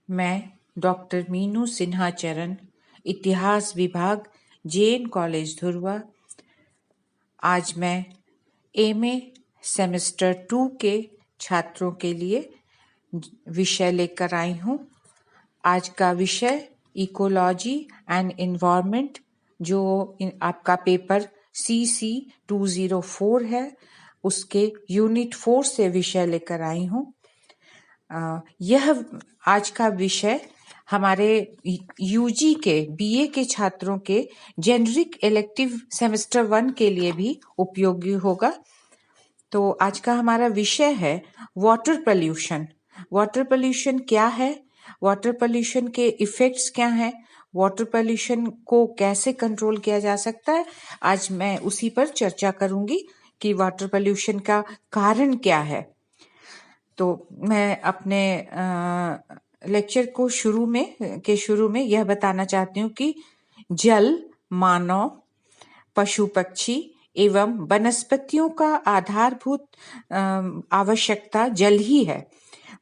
मैं डॉक्टर मीनू सिन्हा चरण, इतिहास विभाग, जैन कॉलेज धुर्वा। आज मैं एमए सेमेस्टर 2 के छात्रों के लिए विषय लेकर आई हूँ। आज का विषय इकोलॉजी एंड एनवायरनमेंट, जो आपका पेपर CC 204 है, उसके यूनिट 4 से विषय लेकर आई हूँ। यह आज का विषय हमारे यूजी के बीए के छात्रों के जेनरिक इलेक्टिव सेमेस्टर 1 के लिए भी उपयोगी होगा। तो आज का हमारा विषय है वाटर पोल्यूशन। वाटर पोल्यूशन क्या है, वाटर पोल्यूशन के इफेक्ट्स क्या हैं, वाटर पोल्यूशन को कैसे कंट्रोल किया जा सकता है, आज मैं उसी पर चर्चा करूंगी कि वाटर पोल्यूशन का कारण क्या है। तो मैं अपने लेक्चर को शुरू में यह बताना चाहती हूँ कि जल मानव, पशु पक्षी एवं वनस्पतियों का आधारभूत आवश्यकता जल ही है।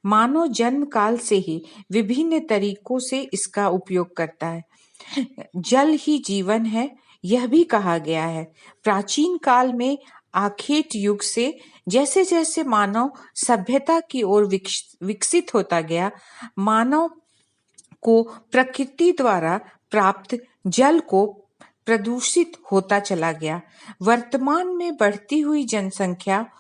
मानव जन्म काल से ही विभिन्न तरीकों से इसका उपयोग करता है। जल ही जीवन है, यह भी कहा गया है। प्राचीन काल में आखेट युग से जैसे जैसे मानव सभ्यता की ओर विकसित होता गया, मानव को प्रकृति द्वारा प्राप्त जल को प्रदूषित होता चला गया। वर्तमान में बढ़ती हुई जनसंख्या,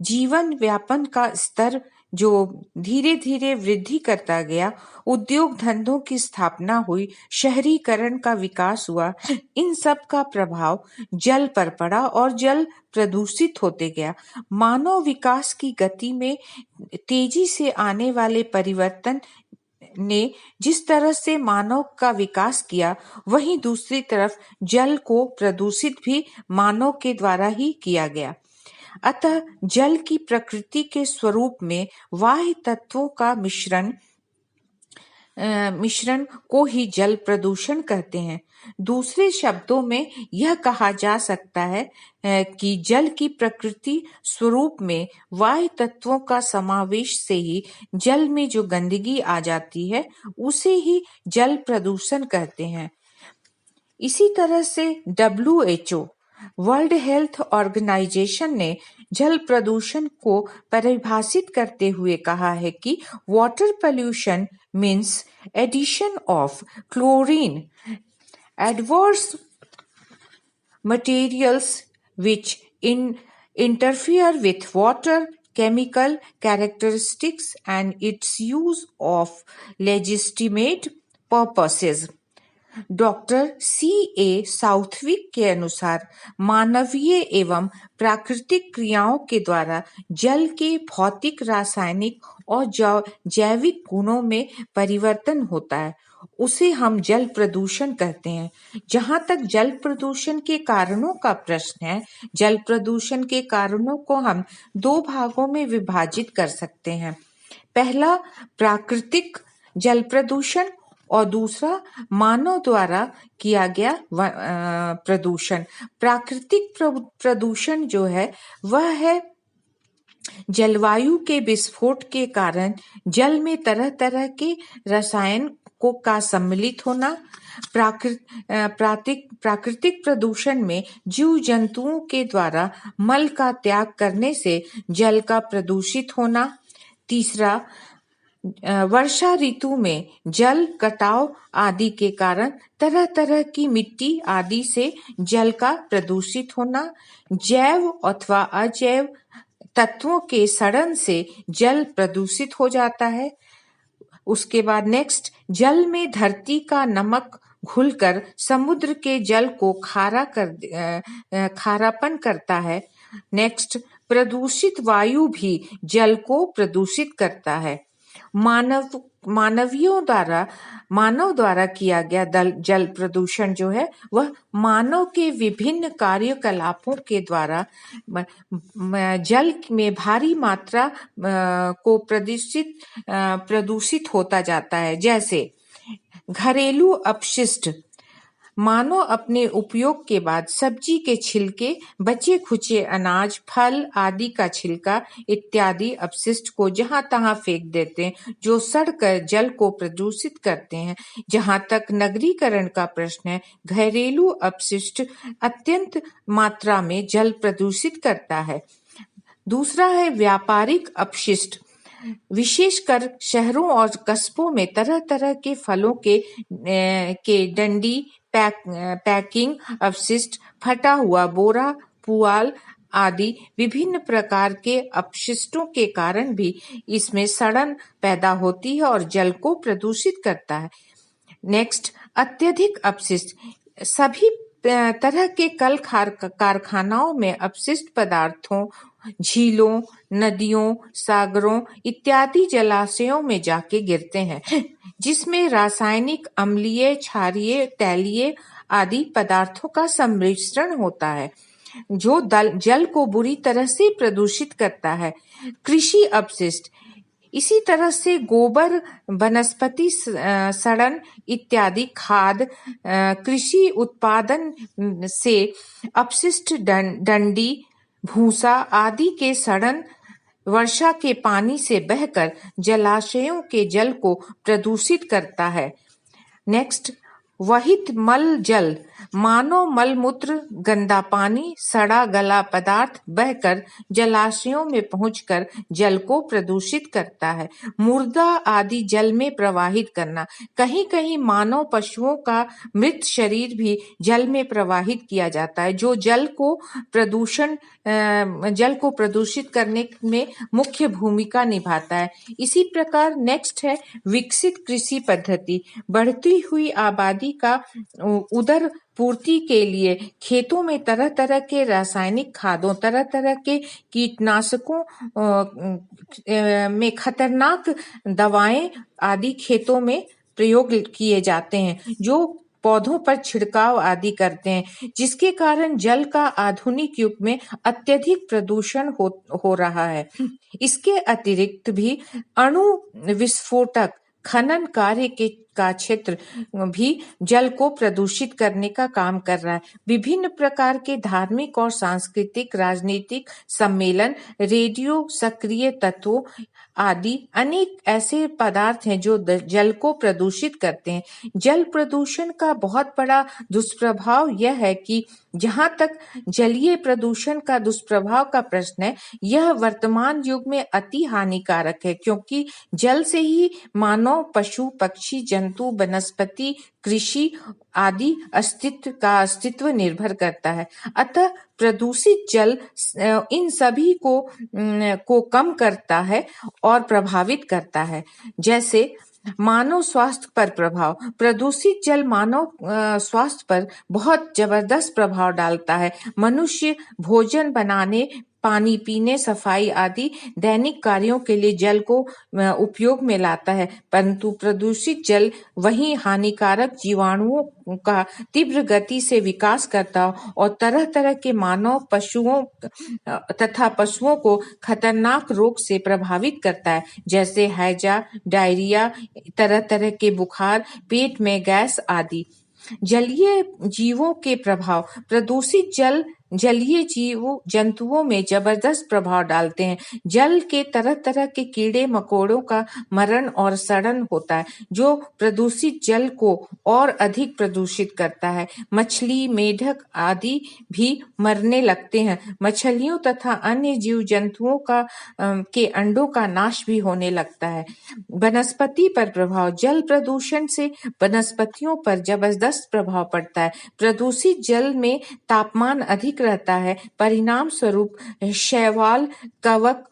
जीवन व्यापन का स्तर जो धीरे धीरे वृद्धि करता गया, उद्योग धंधों की स्थापना हुई, शहरीकरण का विकास हुआ, इन सब का प्रभाव जल पर पड़ा और जल प्रदूषित होते गया। मानव विकास की गति में तेजी से आने वाले परिवर्तन ने जिस तरह से मानव का विकास किया, वहीं दूसरी तरफ जल को प्रदूषित भी मानव के द्वारा ही किया गया। अतः जल की प्रकृति के स्वरूप में बाह्य तत्वों का मिश्रण को ही जल प्रदूषण कहते हैं। दूसरे शब्दों में यह कहा जा सकता है कि जल की प्रकृति स्वरूप में बाह्य तत्वों का समावेश से ही जल में जो गंदगी आ जाती है, उसे ही जल प्रदूषण कहते हैं। इसी तरह से WHO, वर्ल्ड हेल्थ ऑर्गेनाइजेशन ने जल प्रदूषण को परिभाषित करते हुए कहा है कि water pollution means addition of chlorine, adverse materials which interfere with water chemical characteristics and its use of legitimate purposes। Doctor C.A. Southwick के अनुसार मानवीय एवं प्राकृतिक क्रियाओं के द्वारा जल के भौतिक, रासायनिक और जैविक गुणों में परिवर्तन होता है, उसे हम जल प्रदूषण कहते हैं। जहाँ तक जल प्रदूषण के कारणों का प्रश्न है, जल प्रदूषण के कारणों को हम 2 भागों में विभाजित कर सकते हैं। पहला प्राकृतिक जल प्रदूषण और दूसरा मानव द्वारा किया गया प्रदूषण। प्राकृतिक प्रदूषण जो है वह है जलवायु के विस्फोट के कारण जल में तरह तरह के रसायन का सम्मिलित होना। प्राकृतिक प्रदूषण में जीव जंतुओं के द्वारा मल का त्याग करने से जल का प्रदूषित होना। तीसरा, वर्षा ऋतु में जल कटाव आदि के कारण तरह तरह की मिट्टी आदि से जल का प्रदूषित होना। जैव अथवा अजैव तत्वों के सड़न से जल प्रदूषित हो जाता है। उसके बाद नेक्स्ट, जल में धरती का नमक घुलकर समुद्र के जल को खारापन करता है। नेक्स्ट, प्रदूषित वायु भी जल को प्रदूषित करता है। मानव द्वारा किया गया जल प्रदूषण जो है वह मानव के विभिन्न कार्यकलापों के द्वारा जल में भारी मात्रा को प्रदूषित होता जाता है। जैसे घरेलू अपशिष्ट, मानव अपने उपयोग के बाद सब्जी के छिलके, बचे खुचे अनाज, फल आदि का छिलका इत्यादि अपशिष्ट को जहां तहां फेंक देते हैं, जो सड़कर जल को प्रदूषित करते हैं। जहां तक नगरीकरण का प्रश्न है, घरेलू अपशिष्ट अत्यंत मात्रा में जल प्रदूषित करता है। दूसरा है व्यापारिक अपशिष्ट। विशेषकर शहरों और कस्बों में तरह तरह के फलों के डंडी, पैकिंग अपशिष्ट, फटा हुआ बोरा, पुआल आदि विभिन्न प्रकार के अपशिष्टों के कारण भी इसमें सड़न पैदा होती है और जल को प्रदूषित करता है। नेक्स्ट, अत्यधिक अपशिष्ट। सभी तरह के कल कारखानाओं में अपशिष्ट पदार्थों झीलों, नदियों, सागरों इत्यादि जलाशयों में जाके गिरते हैं, जिसमें रासायनिक, अम्लीय, क्षारीय, तैलीय आदि पदार्थों का सम्मिश्रण होता है, जो जल को बुरी तरह से प्रदूषित करता है। कृषि अपशिष्ट। इसी तरह से गोबर, वनस्पति सड़न इत्यादि खाद, कृषि उत्पादन से अपशिष्ट डंडी, भूसा आदि के सड़न वर्षा के पानी से बहकर जलाशयों के जल को प्रदूषित करता है। नेक्स्ट, वहित मल जल। मानव मलमूत्र, गंदा पानी, सड़ा गला पदार्थ बहकर जलाशयों में पहुंचकर जल को प्रदूषित करता है। मुर्दा आदि जल में प्रवाहित करना। कहीं कहीं मानव पशुओं का मृत शरीर भी जल में प्रवाहित किया जाता है, जो जल को प्रदूषित करने में मुख्य भूमिका निभाता है। इसी प्रकार नेक्स्ट है विकसित कृषि पद्धति। बढ़ती हुई आबादी का उदर पूर्ति के लिए खेतों में तरह तरह के रासायनिक खादों, तरह तरह के कीटनाशकों में खतरनाक दवाएं आदि खेतों में प्रयोग किए जाते हैं, जो पौधों पर छिड़काव आदि करते हैं, जिसके कारण जल का आधुनिक युग में अत्यधिक प्रदूषण हो रहा है। इसके अतिरिक्त भी अणु विस्फोटक खनन कार्य का क्षेत्र भी जल को प्रदूषित करने का काम कर रहा है। विभिन्न प्रकार के धार्मिक और सांस्कृतिक, राजनीतिक सम्मेलन, रेडियो सक्रिय तत्वों आदि अनेक ऐसे पदार्थ हैं जो जल को प्रदूषित करते हैं। जल प्रदूषण का बहुत बड़ा दुष्प्रभाव यह है कि जहां तक जलीय प्रदूषण का दुष्प्रभाव का प्रश्न है, यह वर्तमान युग में अति हानिकारक है, क्योंकि जल से ही मानव, पशु, पक्षी, जंतु, वनस्पति, कृषि आदि अस्तित्व निर्भर करता है। अतः प्रदूषित जल इन सभी को कम करता है और प्रभावित करता है। जैसे मानव स्वास्थ्य पर प्रभाव। प्रदूषित जल मानव स्वास्थ्य पर बहुत जबरदस्त प्रभाव डालता है। मनुष्य भोजन बनाने, पानी पीने, सफाई आदि दैनिक कार्यों के लिए जल को उपयोग में लाता है, परंतु प्रदूषित जल वही हानिकारक जीवाणुओं का तीव्र गति से विकास करता और तरह तरह के मानव, पशुओं तथा पशुओं को खतरनाक रोग से प्रभावित करता है, जैसे हैजा, डायरिया, तरह तरह के बुखार, पेट में गैस आदि। जलीय जीवों के प्रभाव। प्रदूषित जल जलीय जंतुओं में जबरदस्त प्रभाव डालते हैं। जल के तरह तरह के कीड़े मकोड़ों का मरण और सड़न होता है, जो प्रदूषित जल को और अधिक प्रदूषित करता है। मछली, मेढक आदि भी मरने लगते हैं। मछलियों तथा अन्य जीव जंतुओं के अंडों का नाश भी होने लगता है। वनस्पति पर प्रभाव। जल प्रदूषण से वनस्पतियों पर जबरदस्त प्रभाव पड़ता है। प्रदूषित जल में तापमान अधिक रहता है, परिणाम स्वरूप शैवाल, कवक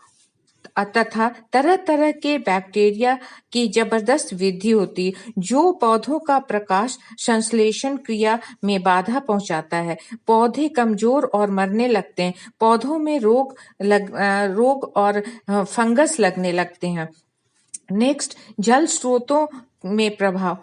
तथा तरह तरह के बैक्टीरिया की जबरदस्त वृद्धि होती है, जो पौधों का प्रकाश संश्लेषण क्रिया में बाधा पहुंचाता है। पौधे कमजोर और मरने लगते हैं। पौधों में रोग और फंगस लगने लगते हैं। नेक्स्ट, जल स्रोतों में प्रभाव।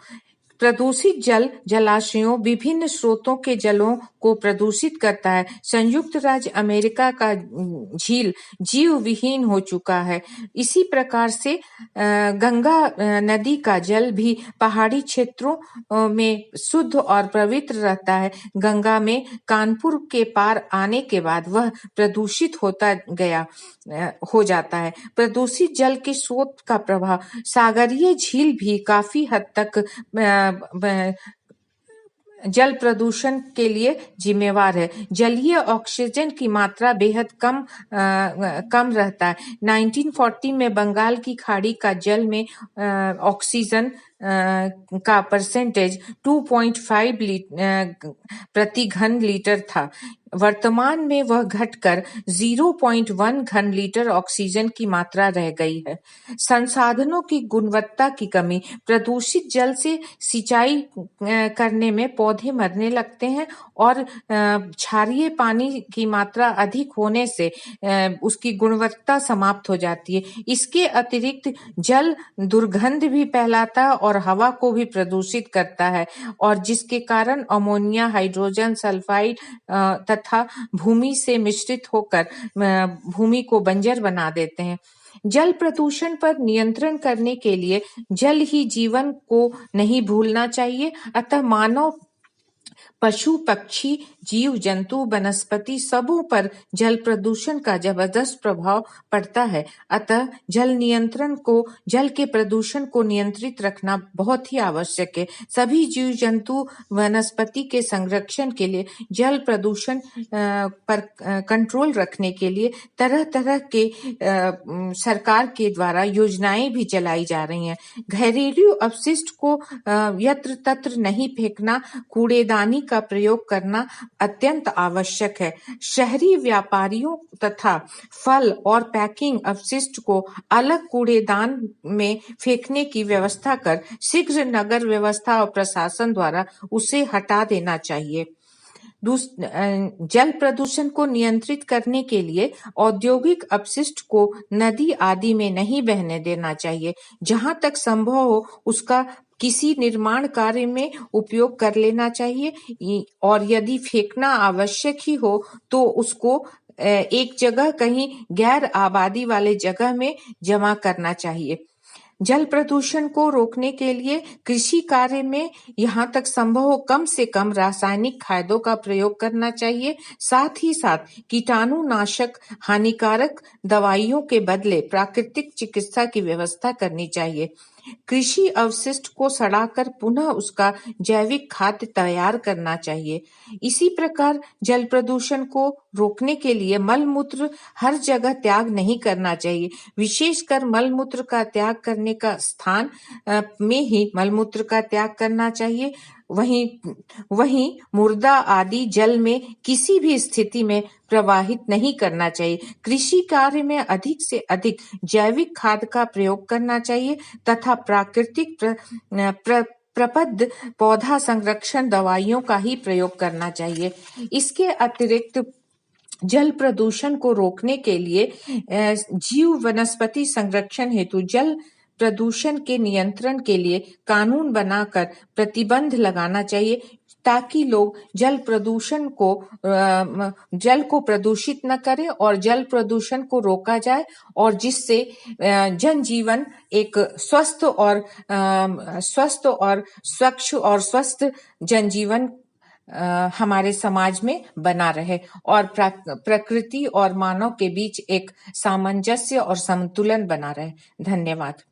प्रदूषित जल जलाशयों विभिन्न स्रोतों के जलों को प्रदूषित करता है। संयुक्त राज्य अमेरिका का झील जीव विहीन हो चुका है। इसी प्रकार से गंगा नदी का जल भी पहाड़ी क्षेत्रों में शुद्ध और पवित्र रहता है। गंगा में कानपुर के पार आने के बाद वह प्रदूषित हो जाता है। प्रदूषित जल के स्रोत का प्रभाव सागरीय झील भी काफी हद तक जल प्रदूषण के लिए जिम्मेवार है। जलीय ऑक्सीजन की मात्रा बेहद कम रहता है। 1940 में बंगाल की खाड़ी का जल में ऑक्सीजन का परसेंटेज 2.5 प्रति घन लीटर था। वर्तमान में वह घटकर 0.1 घन लीटर ऑक्सीजन की मात्रा रह गई है। संसाधनों की गुणवत्ता की कमी, प्रदूषित जल से सिंचाई करने में पौधे मरने लगते हैं और क्षारीय पानी की मात्रा अधिक होने से उसकी गुणवत्ता समाप्त हो जाती है। इसके अतिरिक्त जल दुर्गंध भी फैलाता है और हवा को भी प्रदूषित करता है, और जिसके कारण अमोनिया, हाइड्रोजन सल्फाइड तथा भूमि से मिश्रित होकर भूमि को बंजर बना देते हैं। जल प्रदूषण पर नियंत्रण करने के लिए जल ही जीवन को नहीं भूलना चाहिए। अतः मानव, पशु, पक्षी, जीव जंतु, वनस्पति सबों पर जल प्रदूषण का जबरदस्त प्रभाव पड़ता है। अतः जल के प्रदूषण को नियंत्रित रखना बहुत ही आवश्यक है। सभी जीव जंतु, वनस्पति के संरक्षण के लिए जल प्रदूषण पर कंट्रोल रखने के लिए तरह तरह के सरकार के द्वारा योजनाएं भी चलाई जा रही हैं। घरेलू अपशिष्ट को यत्र तत्र नहीं फेंकना, कूड़ेदानी का प्रयोग करना अत्यंत आवश्यक है। शहरी व्यापारियों तथा फल और पैकिंग अपशिष्ट को अलग कूड़ेदान में फेंकने की व्यवस्था कर शीघ्र नगर व्यवस्था और प्रशासन द्वारा उसे हटा देना चाहिए। जल प्रदूषण को नियंत्रित करने के लिए औद्योगिक अपशिष्ट को नदी आदि में नहीं बहने देना चाहिए। जहां तक संभव हो उसका किसी निर्माण कार्य में उपयोग कर लेना चाहिए, और यदि फेंकना आवश्यक ही हो तो उसको एक जगह कहीं गैर आबादी वाले जगह में जमा करना चाहिए। जल प्रदूषण को रोकने के लिए कृषि कार्य में यहाँ तक संभव हो कम से कम रासायनिक खादों का प्रयोग करना चाहिए। साथ ही साथ कीटाणुनाशक हानिकारक दवाइयों के बदले प्राकृतिक चिकित्सा की व्यवस्था करनी चाहिए। कृषि अवशिष्ट को सड़ाकर पुनः उसका जैविक खाद तैयार करना चाहिए। इसी प्रकार जल प्रदूषण को रोकने के लिए मल मूत्र हर जगह त्याग नहीं करना चाहिए। विशेषकर मल मूत्र का त्याग करने का स्थान में ही मल मूत्र का त्याग करना चाहिए। वहीं मुर्दा आदि जल में किसी भी स्थिति में प्रवाहित नहीं करना चाहिए। कृषि कार्य में अधिक से अधिक जैविक खाद का प्रयोग करना चाहिए तथा प्राकृतिक प्रपद पौधा संरक्षण दवाइयों का ही प्रयोग करना चाहिए। इसके अतिरिक्त जल प्रदूषण को रोकने के लिए जीव वनस्पति संरक्षण हेतु जल प्रदूषण के नियंत्रण के लिए कानून बनाकर प्रतिबंध लगाना चाहिए, ताकि लोग जल को प्रदूषित न करें और जल प्रदूषण को रोका जाए, और जिससे जनजीवन एक स्वस्थ और स्वच्छ और स्वस्थ जनजीवन हमारे समाज में बना रहे और प्रकृति और मानव के बीच एक सामंजस्य और संतुलन बना रहे। धन्यवाद।